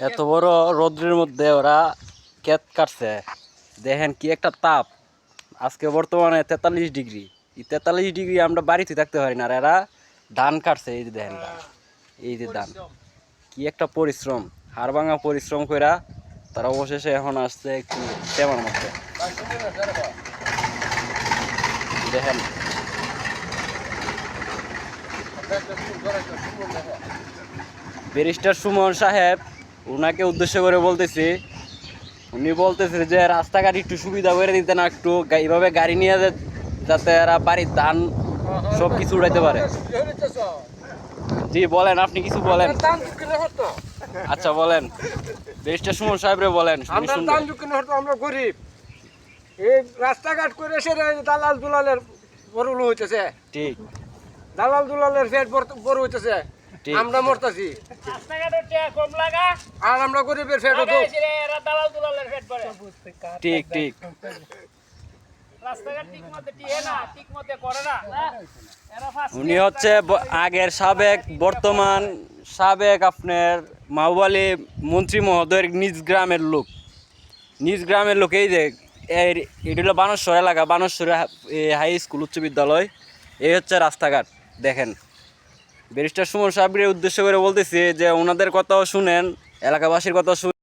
এত বড় রৌদ্রের মধ্যে ওরা ক্ষেত কাটছে। দেখেন কি একটা তাপ। আজকে বর্তমানে 43 ডিগ্রি। এই 43 ডিগ্রি আমরা বাড়িতে থাকতে পারি না, আর এরা ধান কাটছে। এই যে দেখেন ধান, এই যে ধান, কি একটা পরিশ্রম, হাড় ভাঙা পরিশ্রম কইরা তারা অবশেষে এখন আসছে একটু তেমার মধ্যে। দেখেন ব্যারিস্টার সুমন সাহেব, ওনাকে উদ্দেশ্য করে বলতেছি, উনি বলতেছে যে রাস্তাঘাট একটু সুবিধা করে দিতে না, একটু এইভাবে গাড়ি নিয়ে যাতে এরা বাড়ির ধান সব কিছু উড়াইতে পারে। জি বলেন, আপনি কিছু বলেন। আচ্ছা বলেন, ব্যারিস্টার সুমন সাহেব রে বলেন। আমরা গরিব, এই রাস্তাঘাট করে সেরে দালাল দুলালের বড় হইতেছে। ঠিক, দালাল দুলালের পেট বড় হইতেছে, আমরা মরতাছি। আর আমরা গরিবের পেট ঠিক ঠিক। উনি হচ্ছে আগের সাবেক, বর্তমান সাবেক আপনার মাওবালি মন্ত্রী মহোদয়ের নিজ গ্রামের লোক। নিজ গ্রামের লোক। এই যে এটি হলো বানেশ্বর এলাকা, বানেশ্বর হাই স্কুল উচ্চ বিদ্যালয়। এই হচ্ছে রাস্তাঘাট। দেখেন, ব্যারিস্টার সুমন সাহেবের উদ্দেশ্য করে বলতেছি যে ওনাদের কথাও শুনেন, এলাকাবাসীর কথাও শুনেন।